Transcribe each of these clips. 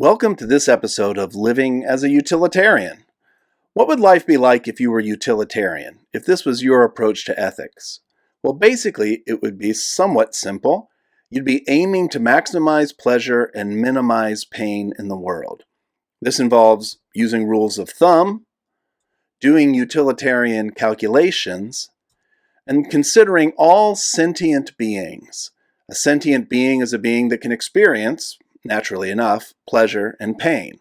Welcome to this episode of Living as a Utilitarian. What would life be like if you were utilitarian, if this was your approach to ethics? Well, basically, it would be somewhat simple. You'd be aiming to maximize pleasure and minimize pain in the world. This involves using rules of thumb, doing utilitarian calculations, and considering all sentient beings. A sentient being is a being that can experience, naturally enough, pleasure and pain.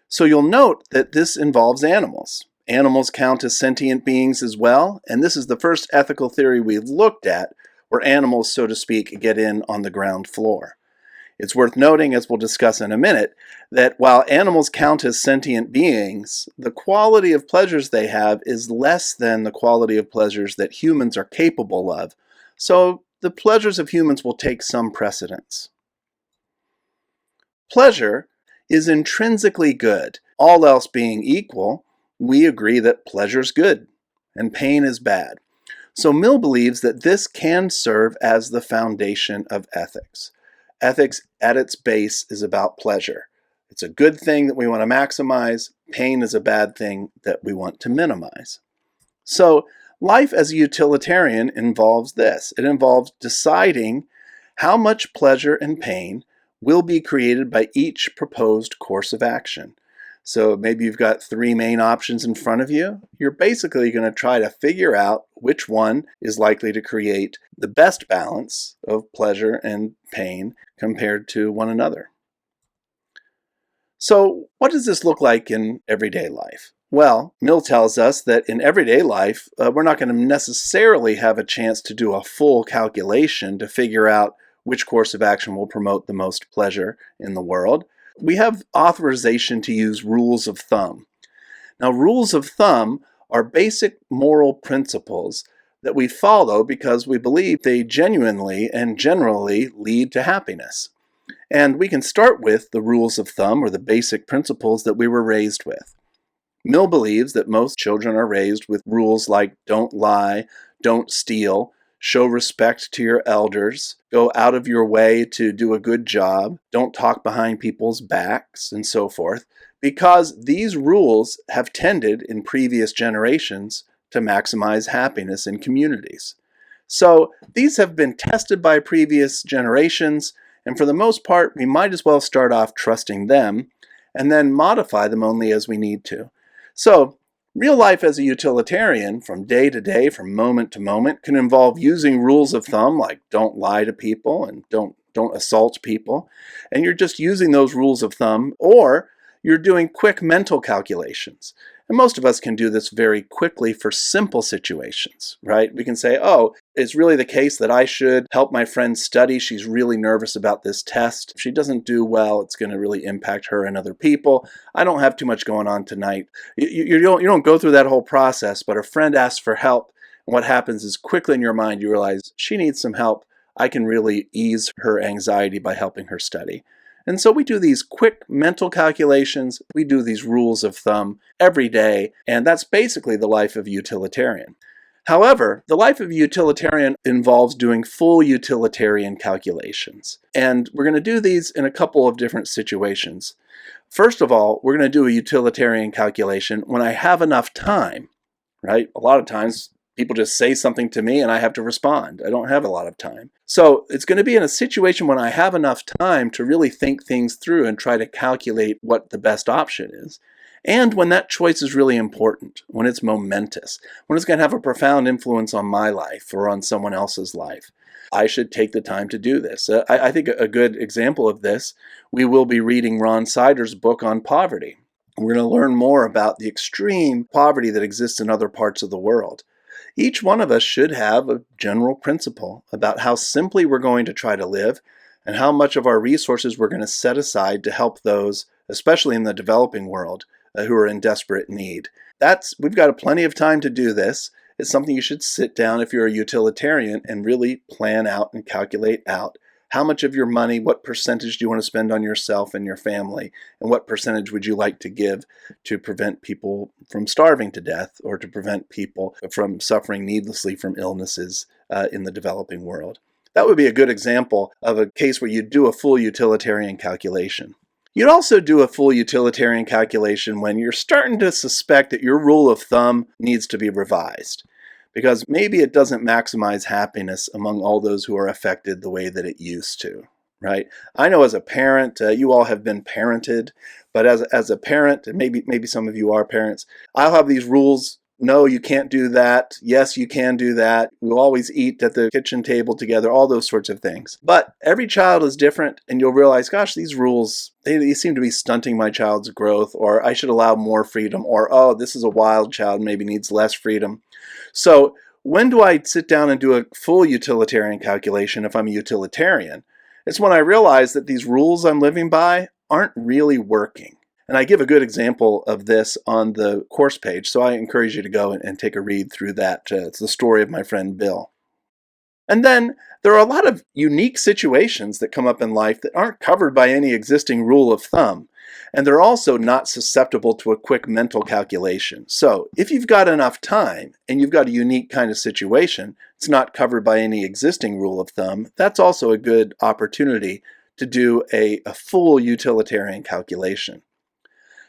So you'll note that this involves animals. Animals count as sentient beings as well, and this is the first ethical theory we've looked at where animals, so to speak, get in on the ground floor. It's worth noting, as we'll discuss in a minute, that while animals count as sentient beings, the quality of pleasures they have is less than the quality of pleasures that humans are capable of. So the pleasures of humans will take some precedence. Pleasure is intrinsically good. All else being equal, we agree that pleasure is good and pain is bad. So Mill believes that this can serve as the foundation of ethics. Ethics at its base is about pleasure. It's a good thing that we want to maximize. Pain is a bad thing that we want to minimize. So life as a utilitarian involves this. It involves deciding how much pleasure and pain will be created by each proposed course of action. So maybe you've got three main options in front of you. You're basically going to try to figure out which one is likely to create the best balance of pleasure and pain compared to one another. So what does this look like in everyday life? Well, Mill tells us that in everyday life, we're not going to necessarily have a chance to do a full calculation to figure out which course of action will promote the most pleasure in the world. We have authorization to use rules of thumb. Now, rules of thumb are basic moral principles that we follow because we believe they genuinely and generally lead to happiness. And we can start with the rules of thumb or the basic principles that we were raised with. Mill believes that most children are raised with rules like don't lie, don't steal, show respect to your elders, go out of your way to do a good job, don't talk behind people's backs, and so forth, because these rules have tended in previous generations to maximize happiness in communities. So these have been tested by previous generations, and for the most part, we might as well start off trusting them and then modify them only as we need to. So real life as a utilitarian, from day to day, from moment to moment, can involve using rules of thumb like don't lie to people and don't assault people. And you're just using those rules of thumb, or you're doing quick mental calculations. And most of us can do this very quickly for simple situations, right? We can say, oh, it's really the case that I should help my friend study. She's really nervous about this test. If she doesn't do well, it's going to really impact her and other people. I don't have too much going on tonight. You don't go through that whole process, but a friend asks for help. And what happens is quickly in your mind, you realize she needs some help. I can really ease her anxiety by helping her study. And so we do these quick mental calculations, we do these rules of thumb every day, and that's basically the life of a utilitarian. However, the life of a utilitarian involves doing full utilitarian calculations. And we're going to do these in a couple of different situations. First of all, we're going to do a utilitarian calculation when I have enough time, right? A lot of times people just say something to me and I have to respond. I don't have a lot of time. So it's going to be in a situation when I have enough time to really think things through and try to calculate what the best option is. And when that choice is really important, when it's momentous, when it's going to have a profound influence on my life or on someone else's life, I should take the time to do this. I think a good example of this, we will be reading Ron Sider's book on poverty. We're going to learn more about the extreme poverty that exists in other parts of the world. Each one of us should have a general principle about how simply we're going to try to live and how much of our resources we're going to set aside to help those, especially in the developing world, who are in desperate need. We've got plenty of time to do this. It's something you should sit down if you're a utilitarian and really plan out and calculate out how much of your money, what percentage do you want to spend on yourself and your family, and what percentage would you like to give to prevent people from starving to death or to prevent people from suffering needlessly from illnesses in the developing world. That would be a good example of a case where you do a full utilitarian calculation. You'd also do a full utilitarian calculation when you're starting to suspect that your rule of thumb needs to be revised, because maybe it doesn't maximize happiness among all those who are affected the way that it used to, right? I know as a parent, you all have been parented, but as a parent, and maybe some of you are parents, I'll have these rules. No, you can't do that. Yes, you can do that. We'll always eat at the kitchen table together, all those sorts of things. But every child is different, and you'll realize, gosh, these rules, they seem to be stunting my child's growth, or I should allow more freedom, or, oh, this is a wild child, maybe needs less freedom. So when do I sit down and do a full utilitarian calculation if I'm a utilitarian? It's when I realize that these rules I'm living by aren't really working. And I give a good example of this on the course page, so I encourage you to go and take a read through that. It's the story of my friend Bill. And then there are a lot of unique situations that come up in life that aren't covered by any existing rule of thumb. And they're also not susceptible to a quick mental calculation. So if you've got enough time and you've got a unique kind of situation, it's not covered by any existing rule of thumb, that's also a good opportunity to do a full utilitarian calculation.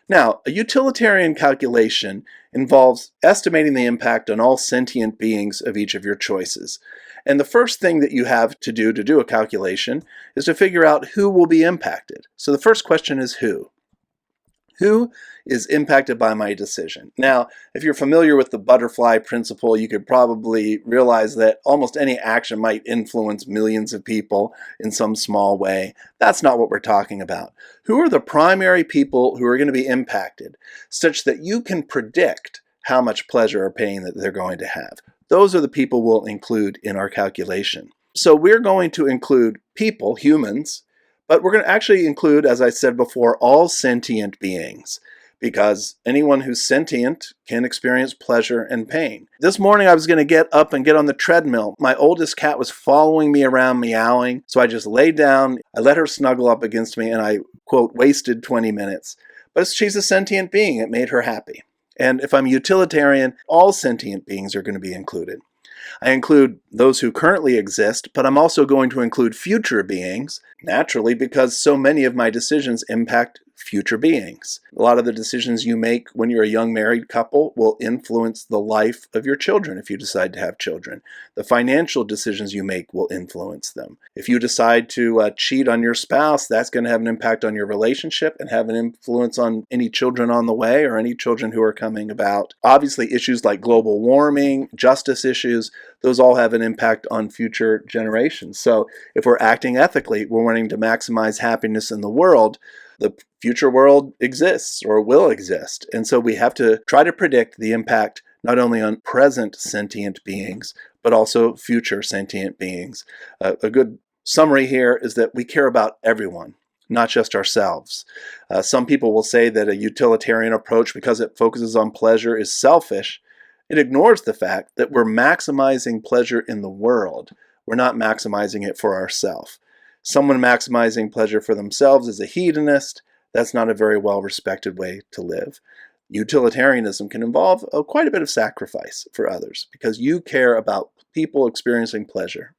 Now, a utilitarian calculation involves estimating the impact on all sentient beings of each of your choices. And the first thing that you have to do a calculation is to figure out who will be impacted. So the first question is who? Who is impacted by my decision? Now, if you're familiar with the butterfly principle, you could probably realize that almost any action might influence millions of people in some small way. That's not what we're talking about. Who are the primary people who are going to be impacted, such that you can predict how much pleasure or pain that they're going to have? Those are the people we'll include in our calculation. So we're going to include people, humans, but we're going to actually include, as I said before, all sentient beings, because anyone who's sentient can experience pleasure and pain. This morning I was going to get up and get on the treadmill. My oldest cat was following me around meowing, so I just laid down, I let her snuggle up against me, and I, quote, wasted 20 minutes. But she's a sentient being. It made her happy. And if I'm a utilitarian, all sentient beings are going to be included. I include those who currently exist, but I'm also going to include future beings, naturally, because so many of my decisions impact future beings. A lot of the decisions you make when you're a young married couple will influence the life of your children if you decide to have children. The financial decisions you make will influence them. If you decide to cheat on your spouse, that's going to have an impact on your relationship and have an influence on any children on the way or any children who are coming about. Obviously, issues like global warming, justice issues, those all have an impact on future generations. So if we're acting ethically, we're wanting to maximize happiness in the world, the future world exists or will exist. And so we have to try to predict the impact not only on present sentient beings, but also future sentient beings. A good summary here is that we care about everyone, not just ourselves. Some people will say that a utilitarian approach, because it focuses on pleasure, is selfish. It ignores the fact that we're maximizing pleasure in the world. We're not maximizing it for ourselves. Someone maximizing pleasure for themselves is a hedonist. That's not a very well-respected way to live. Utilitarianism can involve quite a bit of sacrifice for others because you care about people experiencing pleasure.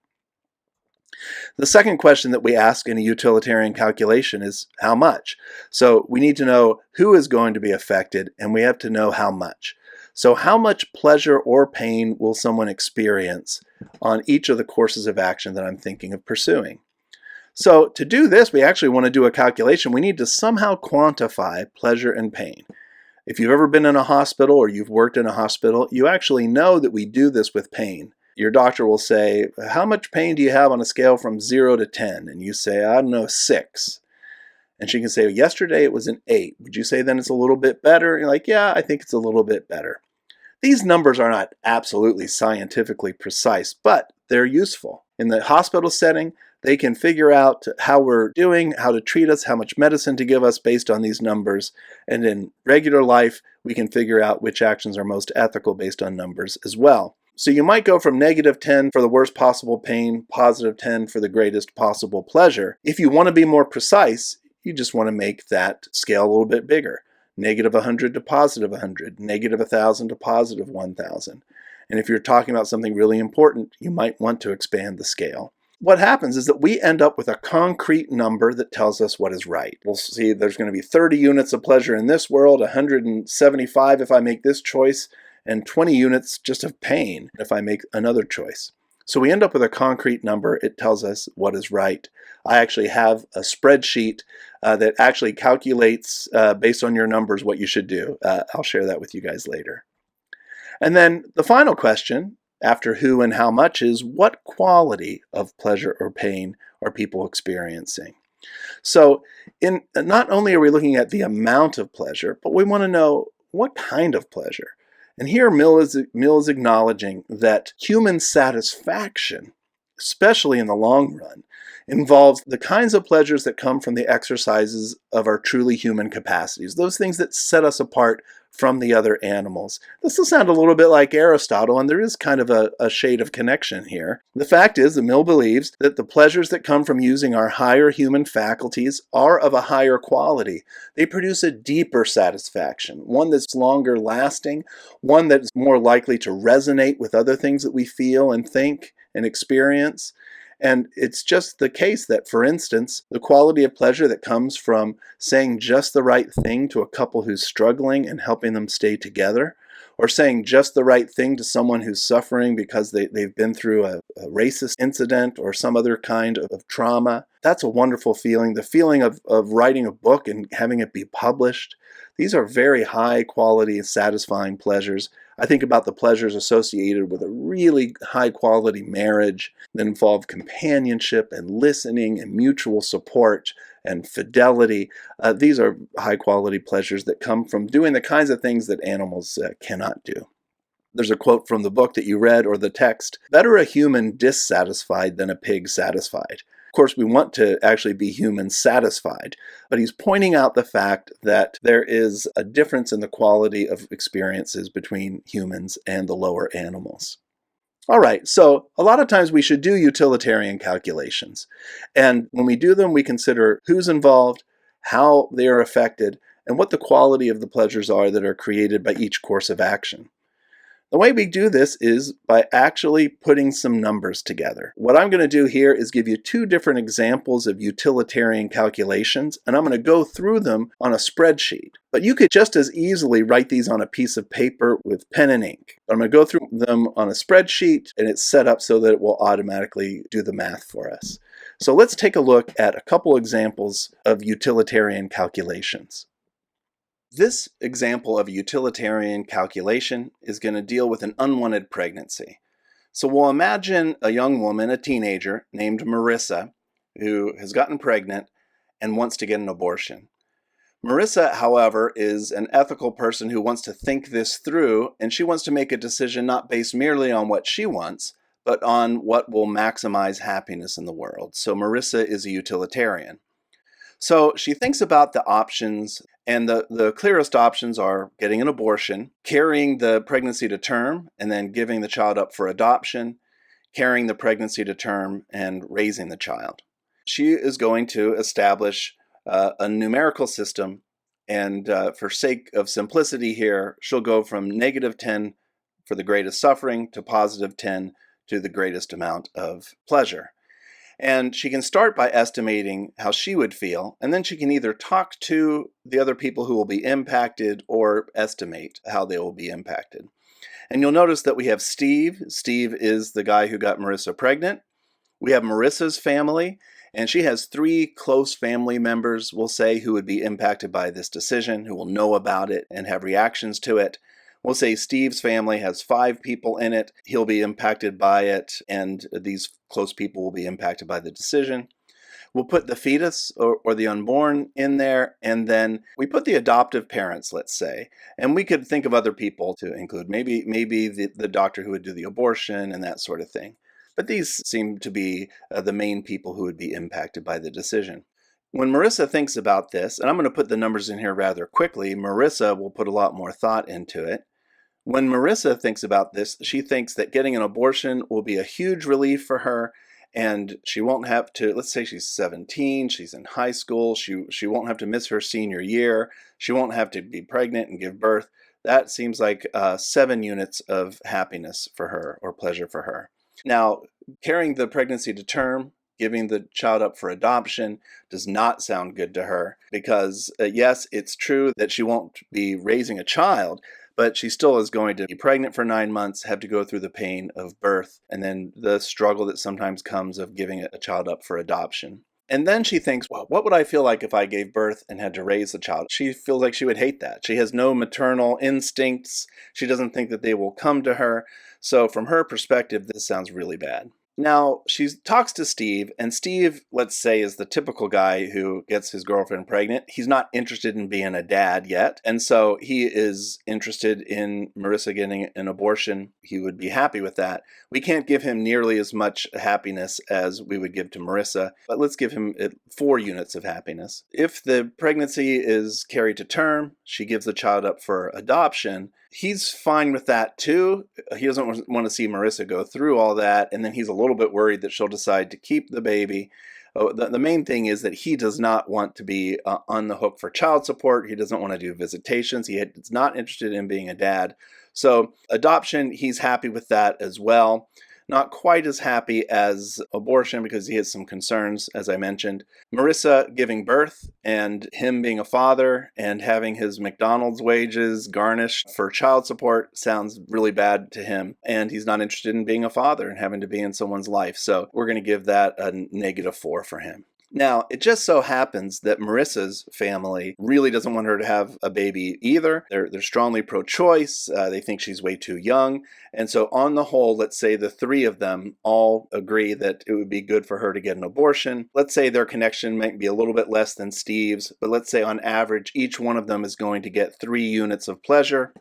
The second question that we ask in a utilitarian calculation is how much? So we need to know who is going to be affected, and we have to know how much. So how much pleasure or pain will someone experience on each of the courses of action that I'm thinking of pursuing? So to do this, we actually want to do a calculation. We need to somehow quantify pleasure and pain. If you've ever been in a hospital or you've worked in a hospital, you actually know that we do this with pain. Your doctor will say, how much pain do you have on a scale from 0 to 10? And you say, I don't know, 6. And she can say, yesterday it was an 8. Would you say then it's a little bit better? And you're like, yeah, I think it's a little bit better. These numbers are not absolutely scientifically precise, but they're useful. In the hospital setting, they can figure out how we're doing, how to treat us, how much medicine to give us based on these numbers. And in regular life, we can figure out which actions are most ethical based on numbers as well. So you might go from -10 for the worst possible pain, +10 for the greatest possible pleasure. If you want to be more precise, you just want to make that scale a little bit bigger. -100 to +100, -1,000 to +1,000. And if you're talking about something really important, you might want to expand the scale. what happens is that we end up with a concrete number that tells us what is right. We'll see there's going to be 30 units of pleasure in this world, 175 if I make this choice, and 20 units just of pain if I make another choice. So we end up with a concrete number. It tells us what is right. I actually have a spreadsheet that actually calculates, based on your numbers, what you should do. I'll share that with you guys later. And then the final question, after who and how much, is what quality of pleasure or pain are people experiencing? So not only are we looking at the amount of pleasure, but we want to know what kind of pleasure. And here Mill is acknowledging that human satisfaction, especially in the long run, involves the kinds of pleasures that come from the exercises of our truly human capacities, those things that set us apart from the other animals. This will sound a little bit like Aristotle, and there is kind of a shade of connection here. The fact is that Mill believes that the pleasures that come from using our higher human faculties are of a higher quality. They produce a deeper satisfaction, one that's longer lasting, one that's more likely to resonate with other things that we feel and think and experience. And it's just the case that, for instance, the quality of pleasure that comes from saying just the right thing to a couple who's struggling and helping them stay together, or saying just the right thing to someone who's suffering because they've been through a racist incident or some other kind of trauma, that's a wonderful feeling. The feeling of writing a book and having it be published, these are very high quality and satisfying pleasures. I think about the pleasures associated with a really high quality marriage that involve companionship and listening and mutual support and fidelity. These are high quality pleasures that come from doing the kinds of things that animals cannot do. There's a quote from the book that you read, or the text: "Better a human dissatisfied than a pig satisfied." Of course, we want to actually be human satisfied, but he's pointing out the fact that there is a difference in the quality of experiences between humans and the lower animals. All right, so a lot of times we should do utilitarian calculations. And when we do them, we consider who's involved, how they are affected, and what the quality of the pleasures are that are created by each course of action. The way we do this is by actually putting some numbers together. What I'm going to do here is give you two different examples of utilitarian calculations, and I'm going to go through them on a spreadsheet. But you could just as easily write these on a piece of paper with pen and ink. I'm going to go through them on a spreadsheet, and it's set up so that it will automatically do the math for us. So let's take a look at a couple examples of utilitarian calculations. This example of a utilitarian calculation is going to deal with an unwanted pregnancy. So we'll imagine a young woman, a teenager, named Marissa, who has gotten pregnant and wants to get an abortion. Marissa, however, is an ethical person who wants to think this through, and she wants to make a decision not based merely on what she wants, but on what will maximize happiness in the world. So Marissa is a utilitarian. So she thinks about the options, and the clearest options are getting an abortion, carrying the pregnancy to term, and then giving the child up for adoption, carrying the pregnancy to term, and raising the child. She is going to establish a numerical system, and for sake of simplicity here, she'll go from -10 for the greatest suffering to +10 to the greatest amount of pleasure. And she can start by estimating how she would feel, and then she can either talk to the other people who will be impacted or estimate how they will be impacted. And you'll notice that we have Steve. Steve is the guy who got Marissa pregnant. We have Marissa's family, and she has 3 close family members, we'll say, who would be impacted by this decision, who will know about it and have reactions to it. We'll say Steve's family has 5 people in it. He'll be impacted by it, and these close people will be impacted by the decision. We'll put the fetus or the unborn in there, and then we put the adoptive parents, let's say. And we could think of other people to include, maybe the doctor who would do the abortion and that sort of thing. But these seem to be the main people who would be impacted by the decision. When Marissa thinks about this, and I'm going to put the numbers in here rather quickly, Marissa will put a lot more thought into it. When Marissa thinks about this, she thinks that getting an abortion will be a huge relief for her, and she won't have to, let's say she's 17, she's in high school, she won't have to miss her senior year, she won't have to be pregnant and give birth. That seems like 7 units of happiness for her, or pleasure for her. Now, carrying the pregnancy to term, giving the child up for adoption does not sound good to her because, yes, it's true that she won't be raising a child, but she still is going to be pregnant for 9 months, have to go through the pain of birth, and then the struggle that sometimes comes of giving a child up for adoption. And then she thinks, well, what would I feel like if I gave birth and had to raise the child? She feels like she would hate that. She has no maternal instincts. She doesn't think that they will come to her. So from her perspective, this sounds really bad. Now, she talks to Steve, and Steve, let's say, is the typical guy who gets his girlfriend pregnant. He's not interested in being a dad yet, and so he is interested in Marissa getting an abortion. He would be happy with that. We can't give him nearly as much happiness as we would give to Marissa, but let's give him 4 units of happiness. If the pregnancy is carried to term, she gives the child up for adoption. He's fine with that too. He doesn't want to see Marissa go through all that, and then he's a little bit worried that she'll decide to keep the baby. The main thing is that he does not want to be on the hook for child support. He doesn't want to do visitations. He is not interested in being a dad. So adoption, he's happy with that as well. Not quite as happy as abortion because he has some concerns, as I mentioned. Marissa giving birth and him being a father and having his McDonald's wages garnished for child support sounds really bad to him. And he's not interested in being a father and having to be in someone's life. So we're going to give that a -4 for him. Now, it just so happens that Marissa's family really doesn't want her to have a baby either. They're strongly pro-choice. They think she's way too young. And so on the whole, let's say the 3 of them all agree that it would be good for her to get an abortion. Let's say their connection might be a little bit less than Steve's, but let's say on average, each one of them is going to get 3 units of pleasure.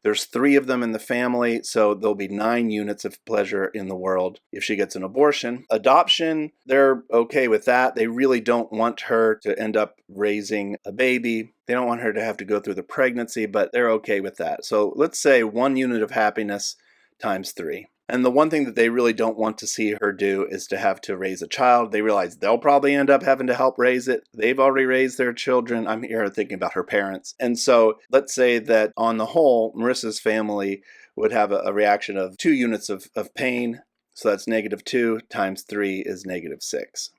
There's 3 of them in the family, so there'll be 9 units of pleasure in the world if she gets an abortion. Adoption, they're okay with that. They really don't want her to end up raising a baby. They don't want her to have to go through the pregnancy, but they're okay with that. So let's say 1 unit of happiness times 3. And the one thing that they really don't want to see her do is to have to raise a child. They realize they'll probably end up having to help raise it. They've already raised their children. I'm here thinking about her parents. And so let's say that on the whole, Marissa's family would have a reaction of 2 units of pain. So that's -2 times 3 is -6.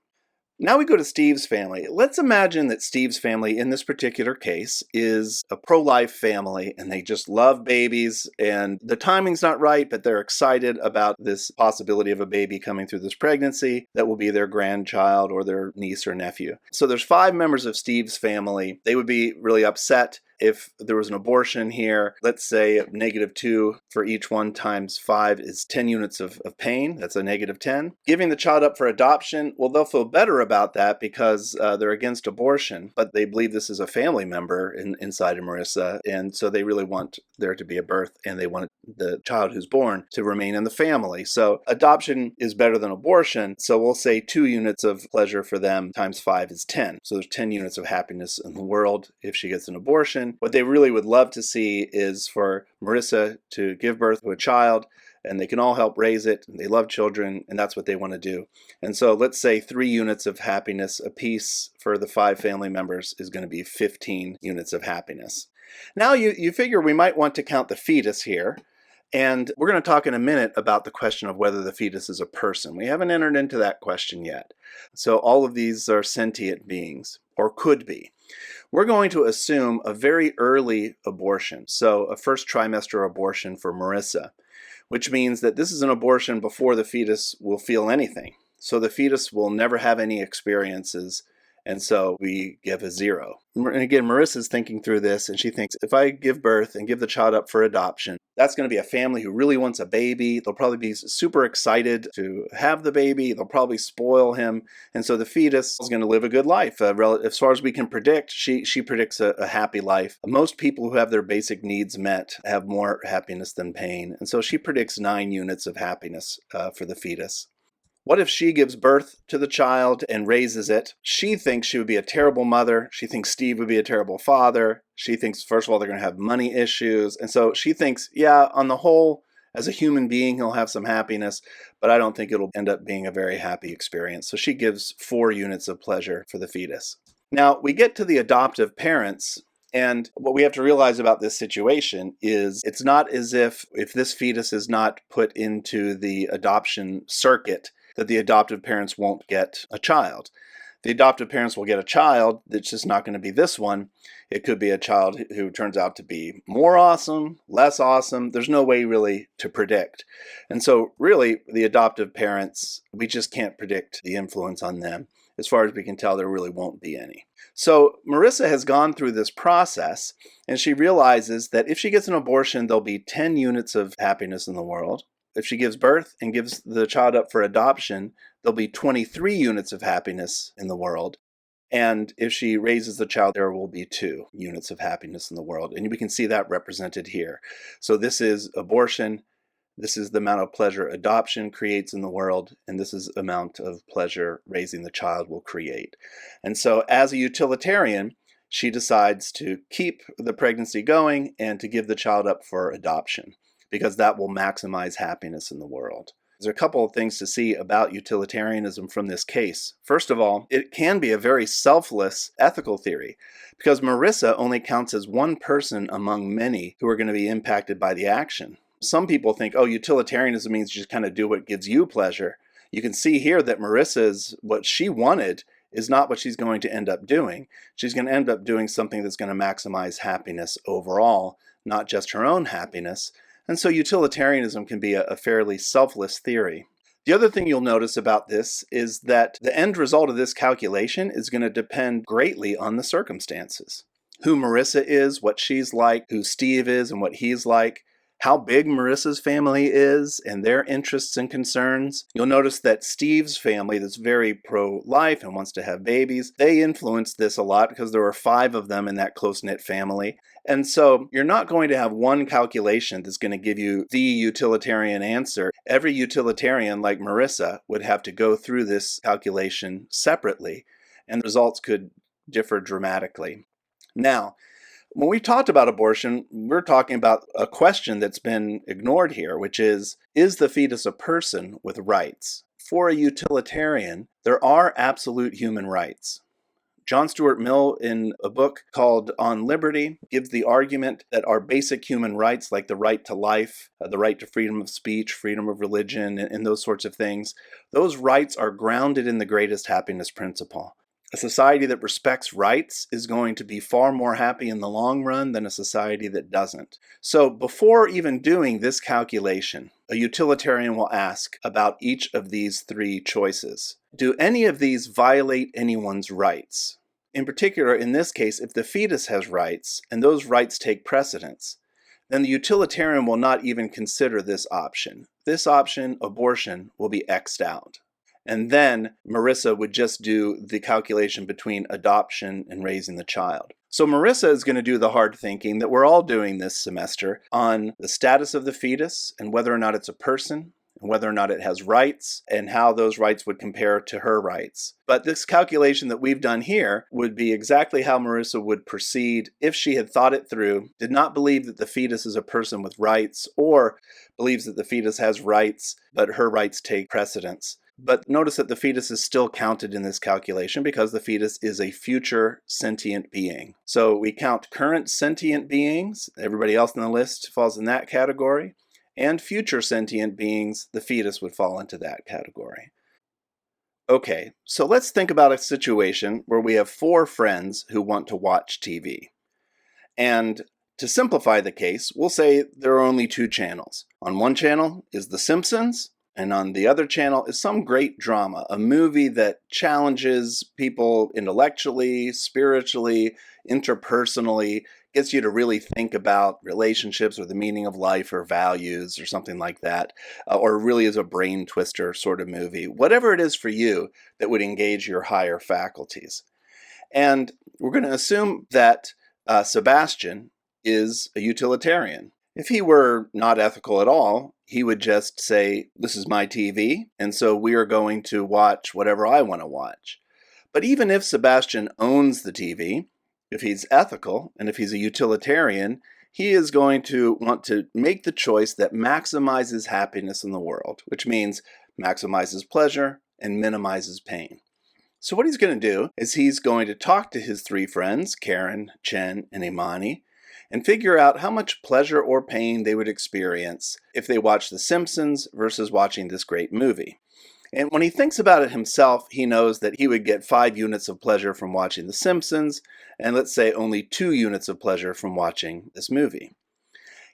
Now we go to Steve's family. Let's imagine that Steve's family in this particular case is a pro-life family and they just love babies and the timing's not right, but they're excited about this possibility of a baby coming through this pregnancy that will be their grandchild or their niece or nephew. So there's 5 members of Steve's family. They would be really upset if there was an abortion here. Let's say -2 for each one times 5 is 10 units of pain. That's a -10. Giving the child up for adoption, well, they'll feel better about that because they're against abortion, but they believe this is a family member inside of Marissa, and so they really want there to be a birth, and they want the child who's born to remain in the family. So adoption is better than abortion, so we'll say 2 units of pleasure for them times 5 is 10. So there's 10 units of happiness in the world if she gets an abortion. What they really would love to see is for Marissa to give birth to a child, and they can all help raise it. They love children, and that's what they want to do. And so let's say 3 units of happiness apiece for the 5 family members is going to be 15 units of happiness. Now you figure we might want to count the fetus here. And we're going to talk in a minute about the question of whether the fetus is a person. We haven't entered into that question yet. So all of these are sentient beings, or could be. We're going to assume a very early abortion, so a first trimester abortion for Marissa, which means that this is an abortion before the fetus will feel anything. So the fetus will never have any experiences, and so we give a 0. And again, Marissa's thinking through this, and she thinks, if I give birth and give the child up for adoption, that's going to be a family who really wants a baby. They'll probably be super excited to have the baby. They'll probably spoil him. And so the fetus is going to live a good life. As far as we can predict, she predicts a happy life. Most people who have their basic needs met have more happiness than pain. And so she predicts 9 units of happiness for the fetus. What if she gives birth to the child and raises it? She thinks she would be a terrible mother. She thinks Steve would be a terrible father. She thinks, first of all, they're going to have money issues. And so she thinks, yeah, on the whole, as a human being, he'll have some happiness, but I don't think it'll end up being a very happy experience. So she gives 4 units of pleasure for the fetus. Now, we get to the adoptive parents, And what we have to realize about this situation is it's not as if this fetus is not put into the adoption circuit, that the adoptive parents won't get a child. The adoptive parents will get a child that's just not going to be this one. It could be a child who turns out to be more awesome, less awesome. There's no way really to predict. And so really, the adoptive parents, we just can't predict the influence on them. As far as we can tell, there really won't be any. So Marissa has gone through this process, and she realizes that if she gets an abortion, there'll be 10 units of happiness in the world. If she gives birth and gives the child up for adoption, there'll be 23 units of happiness in the world. And if she raises the child, there will be 2 units of happiness in the world. And we can see that represented here. So this is abortion. This is the amount of pleasure adoption creates in the world, and this is the amount of pleasure raising the child will create. And so as a utilitarian, she decides to keep the pregnancy going and to give the child up for adoption, because that will maximize happiness in the world. There's a couple of things to see about utilitarianism from this case. First of all, it can be a very selfless ethical theory, because Marissa only counts as one person among many who are going to be impacted by the action. Some people think, oh, utilitarianism means you just kind of do what gives you pleasure. You can see here that Marissa's, what she wanted is not what she's going to end up doing. She's going to end up doing something that's going to maximize happiness overall, not just her own happiness. And so utilitarianism can be a fairly selfless theory. The other thing you'll notice about this is that the end result of this calculation is going to depend greatly on the circumstances. Who Marissa is, what she's like, who Steve is and what he's like, how big Marissa's family is and their interests and concerns. You'll notice that Steve's family, that's very pro-life and wants to have babies, they influence this a lot because there are 5 of them in that close-knit family. And so you're not going to have one calculation that's going to give you the utilitarian answer. Every utilitarian, like Marissa, would have to go through this calculation separately, and the results could differ dramatically. Now, when we talked about abortion, we're talking about a question that's been ignored here, which is the fetus a person with rights? For a utilitarian, there are absolute human rights. John Stuart Mill, in a book called On Liberty, gives the argument that our basic human rights, like the right to life, the right to freedom of speech, freedom of religion, and those sorts of things, those rights are grounded in the greatest happiness principle. A society that respects rights is going to be far more happy in the long run than a society that doesn't. So before even doing this calculation, a utilitarian will ask about each of these 3 choices. Do any of these violate anyone's rights? In particular, in this case, if the fetus has rights and those rights take precedence, then the utilitarian will not even consider this option. This option, abortion, will be X'd out. And then Marissa would just do the calculation between adoption and raising the child. So Marissa is going to do the hard thinking that we're all doing this semester on the status of the fetus and whether or not it's a person, and whether or not it has rights, and how those rights would compare to her rights. But this calculation that we've done here would be exactly how Marissa would proceed if she had thought it through, did not believe that the fetus is a person with rights, or believes that the fetus has rights, but her rights take precedence. But notice that the fetus is still counted in this calculation because the fetus is a future sentient being. So we count current sentient beings, everybody else on the list falls in that category, and future sentient beings, the fetus would fall into that category. Okay, so let's think about a situation where we have 4 friends who want to watch TV. And to simplify the case, we'll say there are only 2 channels. On one channel is The Simpsons, and on the other channel is some great drama, a movie that challenges people intellectually, spiritually, interpersonally, gets you to really think about relationships or the meaning of life or values or something like that, or really is a brain twister sort of movie. Whatever it is for you that would engage your higher faculties. And we're going to assume that Sebastian is a utilitarian. If he were not ethical at all, he would just say, this is my TV, and so we are going to watch whatever I want to watch. But even if Sebastian owns the TV, if he's ethical, and if he's a utilitarian, he is going to want to make the choice that maximizes happiness in the world, which means maximizes pleasure and minimizes pain. So what he's going to do is he's going to talk to his three friends, Karen, Chen, and Imani, and figure out how much pleasure or pain they would experience if they watched The Simpsons versus watching this great movie. And when he thinks about it himself, he knows that he would get 5 units of pleasure from watching The Simpsons, and let's say only 2 units of pleasure from watching this movie.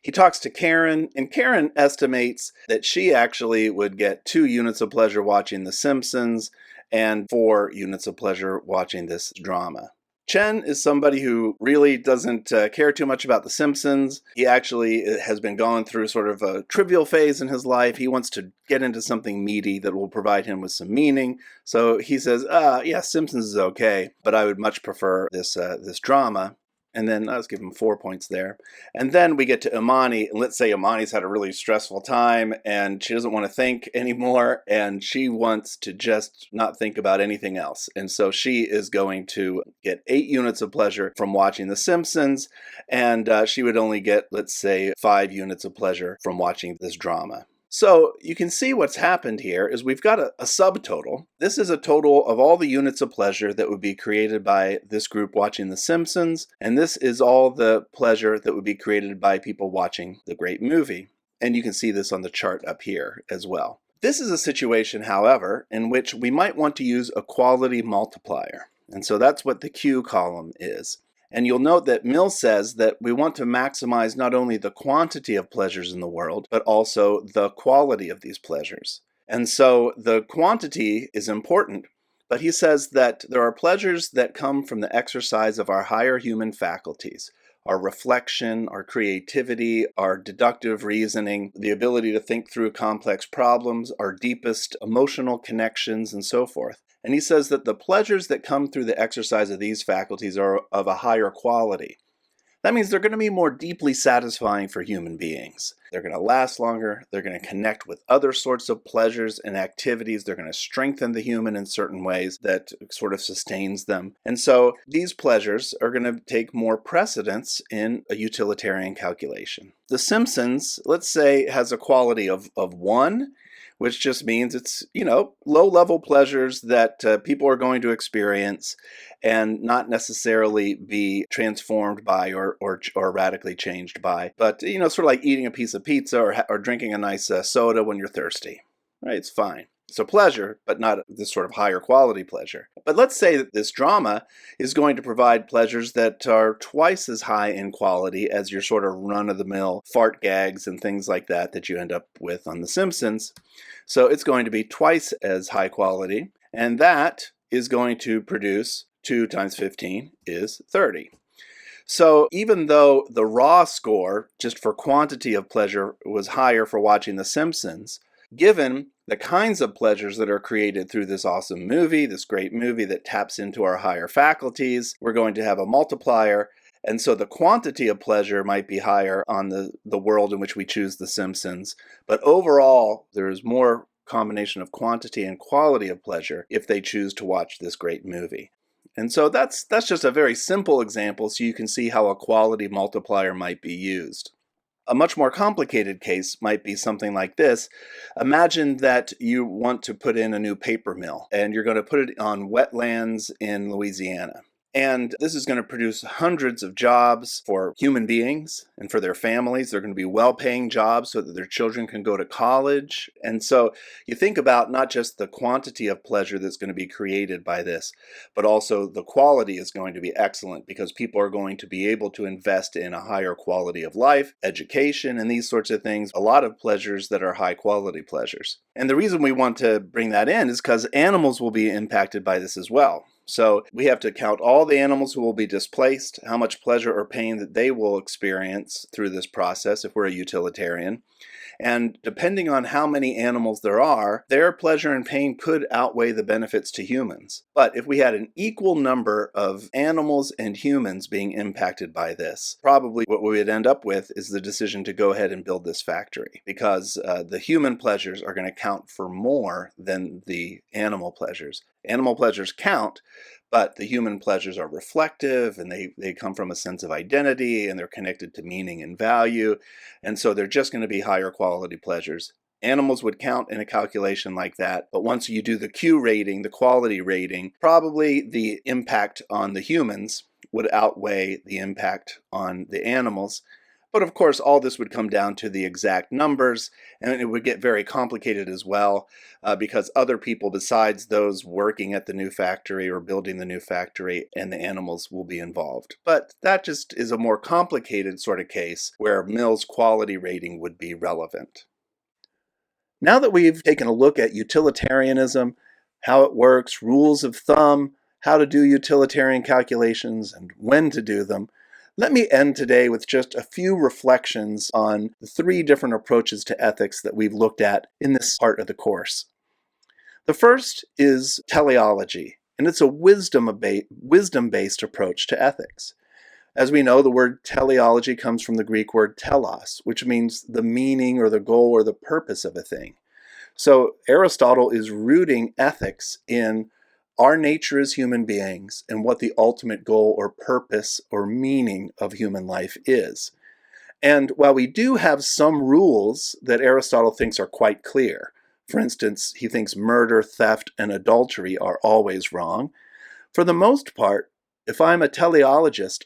He talks to Karen, and Karen estimates that she actually would get 2 units of pleasure watching The Simpsons and 4 units of pleasure watching this drama. Chen is somebody who really doesn't care too much about The Simpsons. He actually has been going through sort of a trivial phase in his life. He wants to get into something meaty that will provide him with some meaning. So he says, yeah, Simpsons is okay, but I would much prefer this drama. And then let's give him 4 points there. And then we get to Imani. And let's say Imani's had a really stressful time and she doesn't want to think anymore. And she wants to just not think about anything else. And so she is going to get 8 units of pleasure from watching The Simpsons. And she would only get, let's say, 5 units of pleasure from watching this drama. So you can see what's happened here is we've got a subtotal. This is a total of all the units of pleasure that would be created by this group watching The Simpsons, and this is all the pleasure that would be created by people watching the great movie. And you can see this on the chart up here as well. This is a situation, however, in which we might want to use a quality multiplier. And so that's what the Q column is. And you'll note that Mill says that we want to maximize not only the quantity of pleasures in the world, but also the quality of these pleasures. And so the quantity is important, but he says that there are pleasures that come from the exercise of our higher human faculties, our reflection, our creativity, our deductive reasoning, the ability to think through complex problems, our deepest emotional connections, and so forth. And he says that the pleasures that come through the exercise of these faculties are of a higher quality. That means they're going to be more deeply satisfying for human beings. They're going to last longer. They're going to connect with other sorts of pleasures and activities. They're going to strengthen the human in certain ways that sort of sustains them. And so these pleasures are going to take more precedence in a utilitarian calculation. The Simpsons, let's say, has a quality of 1, which just means it's, low-level pleasures that people are going to experience and not necessarily be transformed by or radically changed by. But, sort of like eating a piece of pizza or drinking a nice soda when you're thirsty. Right? It's fine. So pleasure, but not this sort of higher quality pleasure. But let's say that this drama is going to provide pleasures that are twice as high in quality as your sort of run-of-the-mill fart gags and things like that you end up with on The Simpsons. So it's going to be twice as high quality, and that is going to produce 2 times 15 is 30. So even though the raw score, just for quantity of pleasure, was higher for watching The Simpsons, given the kinds of pleasures that are created through this awesome movie, this great movie that taps into our higher faculties, we're going to have a multiplier. And so the quantity of pleasure might be higher on the world in which we choose The Simpsons. But overall, there is more combination of quantity and quality of pleasure if they choose to watch this great movie. And so that's just a very simple example so you can see how a quality multiplier might be used. A much more complicated case might be something like this. Imagine that you want to put in a new paper mill and you're going to put it on wetlands in Louisiana. And this is going to produce hundreds of jobs for human beings and for their families. They're going to be well-paying jobs so that their children can go to college. And so you think about not just the quantity of pleasure that's going to be created by this, but also the quality is going to be excellent because people are going to be able to invest in a higher quality of life, education, and these sorts of things. A lot of pleasures that are high-quality pleasures. And the reason we want to bring that in is because animals will be impacted by this as well. So we have to count all the animals who will be displaced, how much pleasure or pain that they will experience through this process if we're a utilitarian. And depending on how many animals there are, their pleasure and pain could outweigh the benefits to humans. But if we had an equal number of animals and humans being impacted by this, probably what we would end up with is the decision to go ahead and build this factory because the human pleasures are going to count for more than the animal pleasures. Animal pleasures count, but the human pleasures are reflective and they come from a sense of identity and they're connected to meaning and value. And so they're just going to be higher quality pleasures. Animals would count in a calculation like that, but once you do the Q rating, the quality rating, probably the impact on the humans would outweigh the impact on the animals. But of course, all this would come down to the exact numbers, and it would get very complicated as well, because other people besides those working at the new factory or building the new factory and the animals will be involved. But that just is a more complicated sort of case where Mill's quality rating would be relevant. Now that we've taken a look at utilitarianism, how it works, rules of thumb, how to do utilitarian calculations, and when to do them, let me end today with just a few reflections on the three different approaches to ethics that we've looked at in this part of the course. The first is teleology, and it's a wisdom-based approach to ethics. As we know, the word teleology comes from the Greek word telos, which means the meaning or the goal or the purpose of a thing. So Aristotle is rooting ethics in our nature as human beings and what the ultimate goal or purpose or meaning of human life is. And while we do have some rules that Aristotle thinks are quite clear, for instance, he thinks murder, theft, and adultery are always wrong, for the most part, if I'm a teleologist,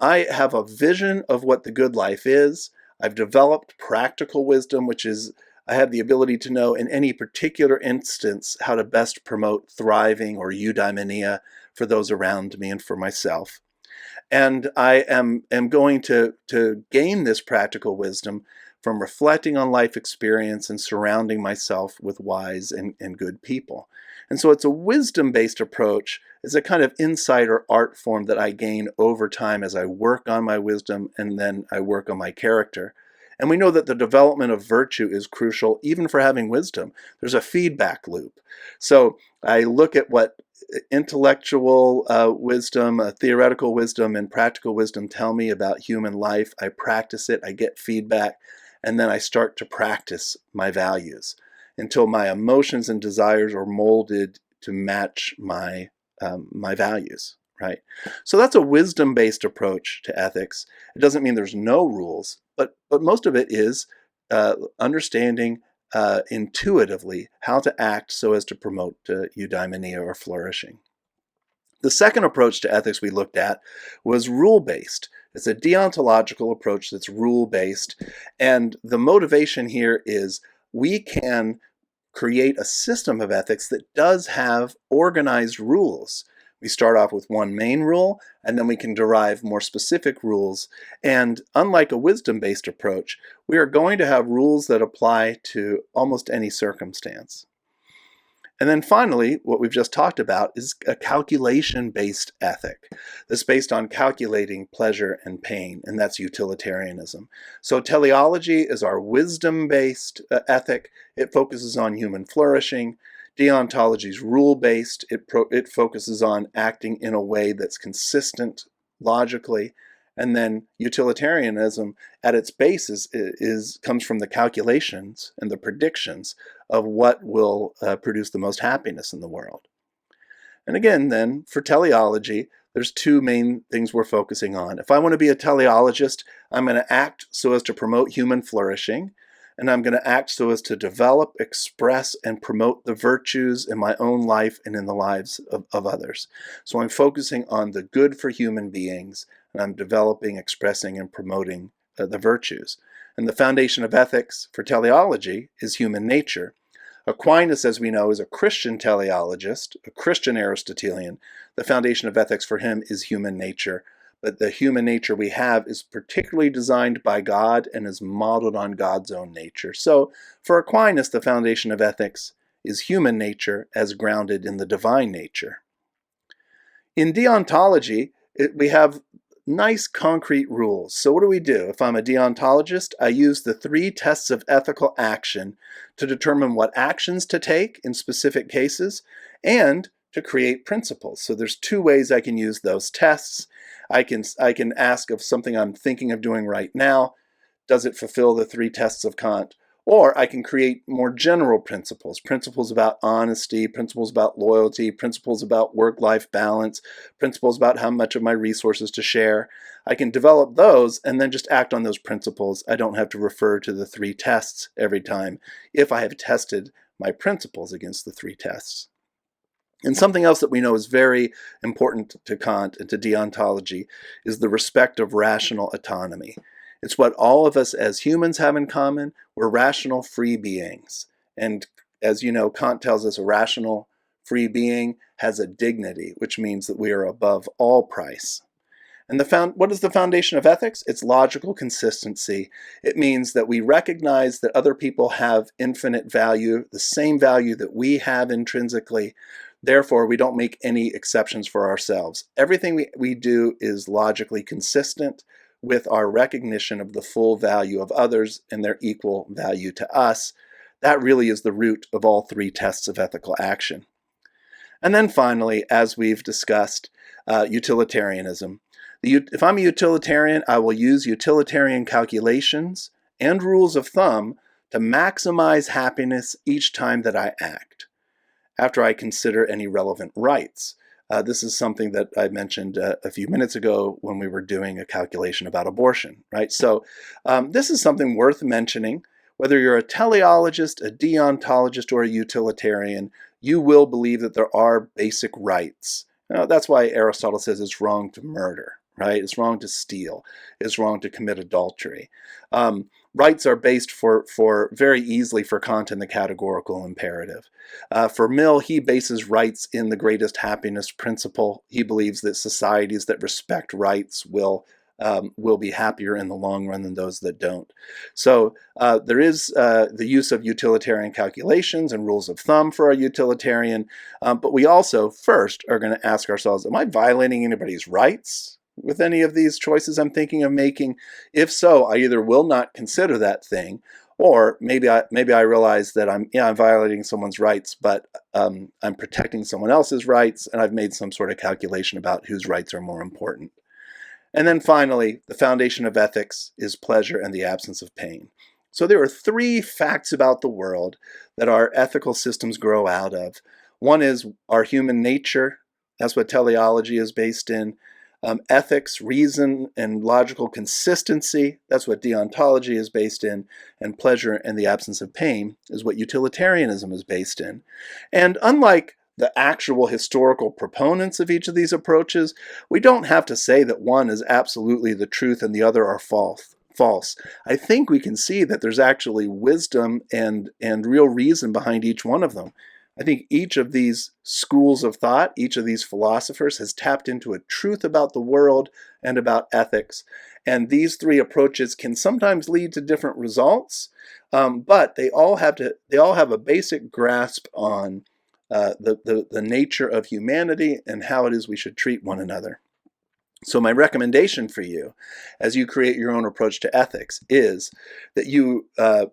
I have a vision of what the good life is. I've developed practical wisdom, which is I have the ability to know in any particular instance how to best promote thriving or eudaimonia for those around me and for myself. And I am going to gain this practical wisdom from reflecting on life experience and surrounding myself with wise and good people. And so it's a wisdom-based approach. It's a kind of insight or art form that I gain over time as I work on my wisdom and then I work on my character. And we know that the development of virtue is crucial even for having wisdom. There's a feedback loop. So I look at what intellectual wisdom, theoretical wisdom, and practical wisdom tell me about human life. I practice it, I get feedback, and then I start to practice my values until my emotions and desires are molded to match my values, right? So that's a wisdom-based approach to ethics. It doesn't mean there's no rules, but most of it is understanding intuitively how to act so as to promote eudaimonia or flourishing. The second approach to ethics we looked at was rule-based. It's a deontological approach that's rule-based, and the motivation here is we can create a system of ethics that does have organized rules. We start off with one main rule, and then we can derive more specific rules. And unlike a wisdom-based approach, we are going to have rules that apply to almost any circumstance. And then finally, what we've just talked about is a calculation-based ethic that's based on calculating pleasure and pain, and that's utilitarianism. So teleology is our wisdom-based ethic. It focuses on human flourishing. Deontology is rule-based. It focuses on acting in a way that's consistent logically. And then utilitarianism at its basis comes from the calculations and the predictions of what will produce the most happiness in the world. And again, then, for teleology, there's two main things we're focusing on. If I want to be a teleologist, I'm going to act so as to promote human flourishing, and I'm going to act so as to develop, express, and promote the virtues in my own life and in the lives of others. So I'm focusing on the good for human beings, and I'm developing, expressing, and promoting the virtues. And the foundation of ethics for teleology is human nature. Aquinas, as we know, is a Christian teleologist, a Christian Aristotelian. The foundation of ethics for him is human nature. But the human nature we have is particularly designed by God and is modeled on God's own nature. So for Aquinas, the foundation of ethics is human nature as grounded in the divine nature. In deontology, we have nice concrete rules. So what do? If I'm a deontologist, I use the three tests of ethical action to determine what actions to take in specific cases and to create principles. So there's two ways I can use those tests. I can ask of something I'm thinking of doing right now, does it fulfill the three tests of Kant? Or I can create more general principles, principles about honesty, principles about loyalty, principles about work-life balance, principles about how much of my resources to share. I can develop those and then just act on those principles. I don't have to refer to the 3 tests every time if I have tested my principles against the 3 tests. And something else that we know is very important to Kant and to deontology is the respect of rational autonomy. It's what all of us as humans have in common. We're rational free beings. And as you know, Kant tells us a rational free being has a dignity, which means that we are above all price. And what is the foundation of ethics? It's logical consistency. It means that we recognize that other people have infinite value, the same value that we have intrinsically. Therefore, we don't make any exceptions for ourselves. Everything we do is logically consistent with our recognition of the full value of others and their equal value to us. That really is the root of all 3 tests of ethical action. And then finally, as we've discussed, utilitarianism. If I'm a utilitarian, I will use utilitarian calculations and rules of thumb to maximize happiness each time that I act, after I consider any relevant rights. This is something that I mentioned a few minutes ago when we were doing a calculation about abortion, right? So this is something worth mentioning. Whether you're a teleologist, a deontologist, or a utilitarian, you will believe that there are basic rights. That's why Aristotle says it's wrong to murder, right? It's wrong to steal. It's wrong to commit adultery. Rights are based for very easily for Kant in the categorical imperative. For Mill, he bases rights in the greatest happiness principle. He believes that societies that respect rights will be happier in the long run than those that don't. So there is the use of utilitarian calculations and rules of thumb for a utilitarian, but we also first are going to ask ourselves, am I violating anybody's rights with any of these choices I'm thinking of making? If so, I either will not consider that thing, or maybe I realize that I'm violating someone's rights, but I'm protecting someone else's rights, and I've made some sort of calculation about whose rights are more important. And then finally, the foundation of ethics is pleasure and the absence of pain. So there are 3 facts about the world that our ethical systems grow out of. One is our human nature. That's what teleology is based in. Ethics, reason, and logical consistency. That's what deontology is based in. And pleasure and the absence of pain is what utilitarianism is based in. And unlike the actual historical proponents of each of these approaches, we don't have to say that one is absolutely the truth and the other are false. I think we can see that there's actually wisdom and real reason behind each one of them. I think each of these schools of thought, each of these philosophers has tapped into a truth about the world and about ethics. And these 3 approaches can sometimes lead to different results, but they all have a basic grasp on the nature of humanity and how it is we should treat one another. So my recommendation for you, as you create your own approach to ethics, is that you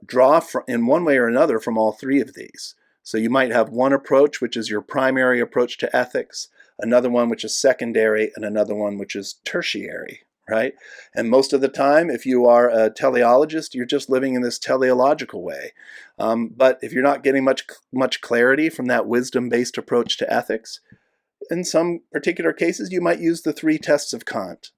draw in one way or another from all 3 of these. So you might have one approach, which is your primary approach to ethics, another one which is secondary, and another one which is tertiary, right? And most of the time, if you are a teleologist, you're just living in this teleological way. But if you're not getting much clarity from that wisdom-based approach to ethics, in some particular cases, you might use the 3 tests of Kant.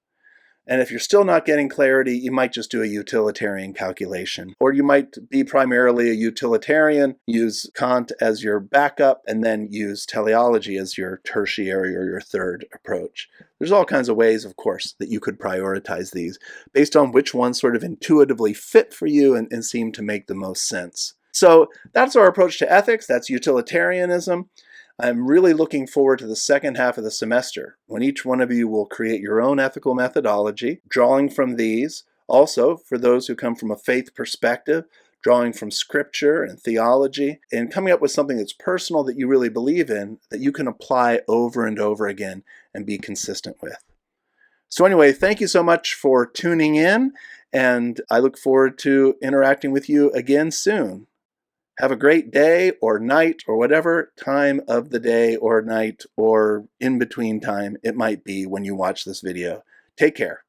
And if you're still not getting clarity, you might just do a utilitarian calculation. Or you might be primarily a utilitarian, use Kant as your backup, and then use teleology as your tertiary or your 3rd approach. There's all kinds of ways, of course, that you could prioritize these based on which ones sort of intuitively fit for you and seem to make the most sense. So that's our approach to ethics. That's utilitarianism. I'm really looking forward to the second half of the semester, when each one of you will create your own ethical methodology, drawing from these. Also, for those who come from a faith perspective, drawing from scripture and theology, and coming up with something that's personal that you really believe in, that you can apply over and over again and be consistent with. So anyway, thank you so much for tuning in, and I look forward to interacting with you again soon. Have a great day or night or whatever time of the day or night or in between time it might be when you watch this video. Take care.